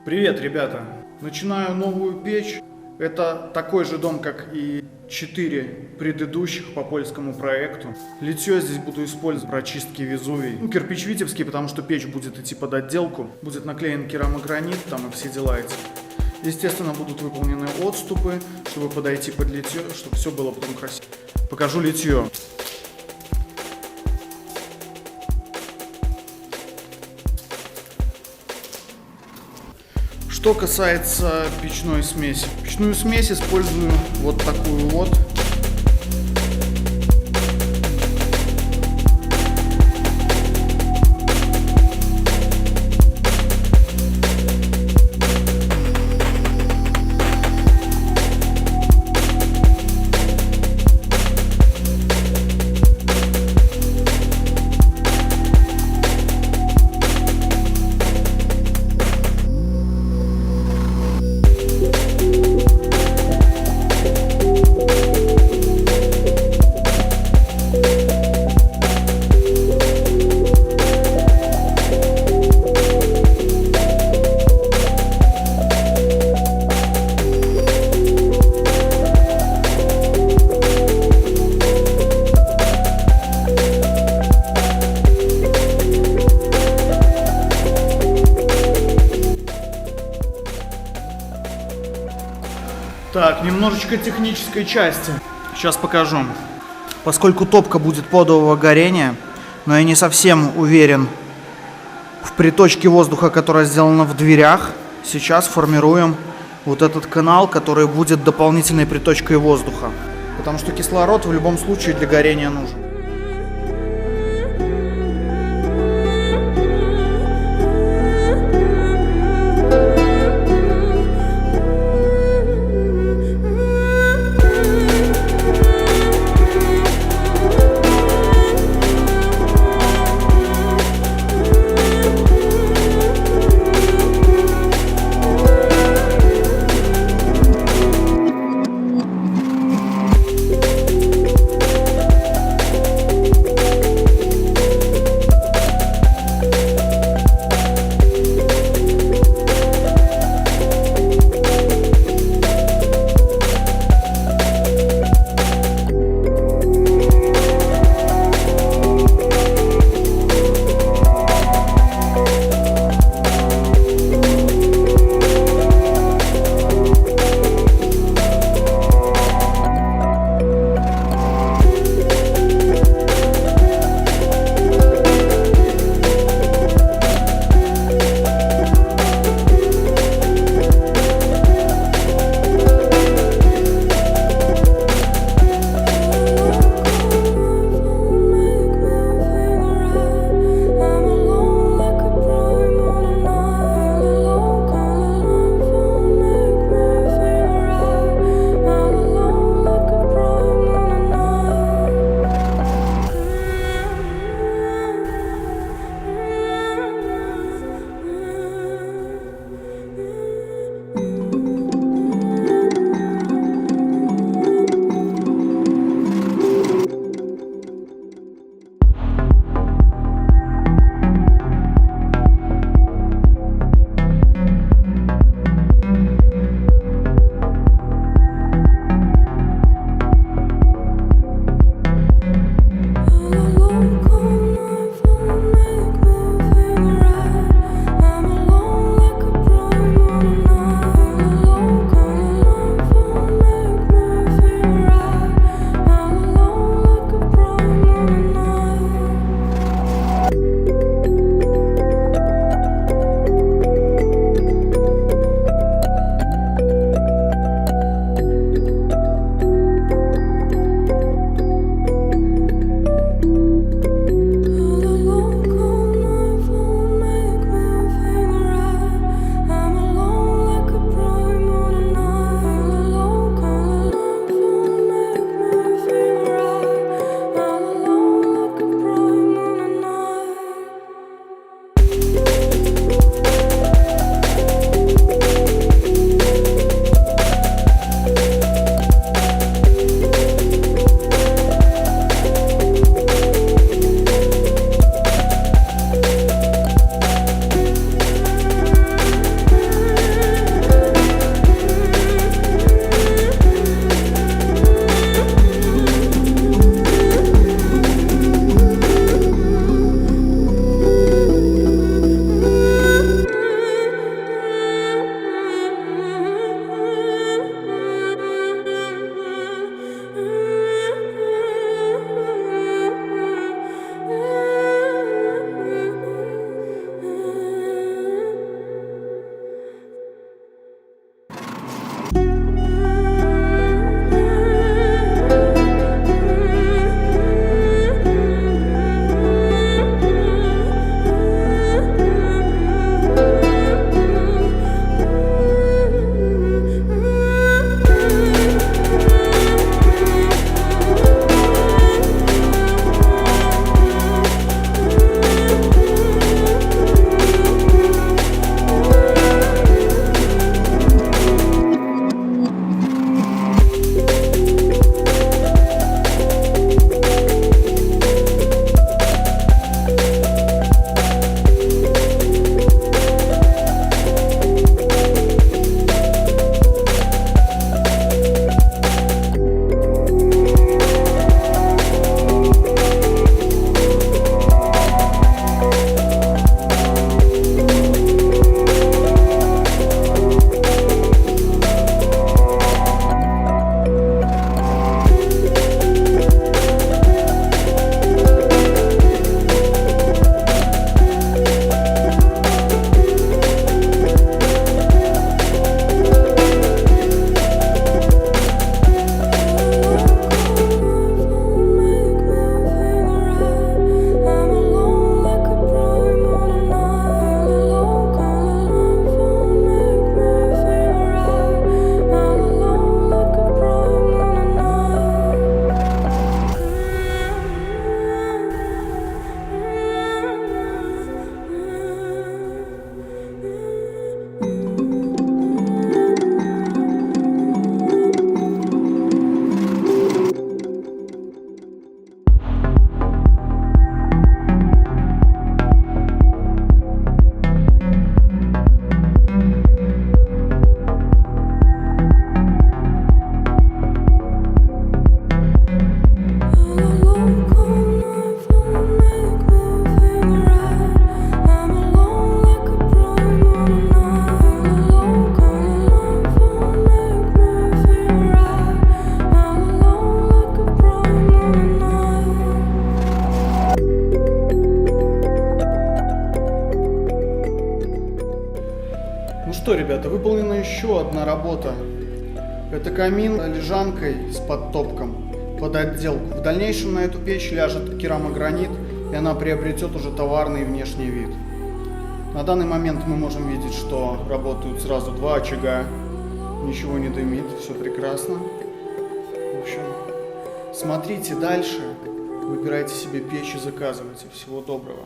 Привет, ребята! Начинаю новую печь. Это такой же дом, как и 4 предыдущих по польскому проекту. Литье здесь буду использовать при очистке Везувий. Кирпич витебский, потому что печь будет идти под отделку. Будет наклеен керамогранит, там и все дела эти. Естественно, будут выполнены отступы, чтобы подойти под литье, чтобы все было потом красиво. Покажу литье. Что касается печной смеси. Печную смесь использую вот такую вот. Так, немножечко технической части. Сейчас покажу. Поскольку топка будет подового горения, но я не совсем уверен в приточке воздуха, которая сделана в дверях, сейчас формируем вот этот канал, который будет дополнительной приточкой воздуха. Потому что кислород в любом случае для горения нужен. Ну что, ребята, выполнена еще одна работа. Это камин с лежанкой с подтопком под отделку. В дальнейшем на эту печь ляжет керамогранит, и она приобретет уже товарный внешний вид. На данный момент мы можем видеть, что работают сразу два очага. Ничего не дымит, все прекрасно. В общем, смотрите дальше, выбирайте себе печь и заказывайте. Всего доброго.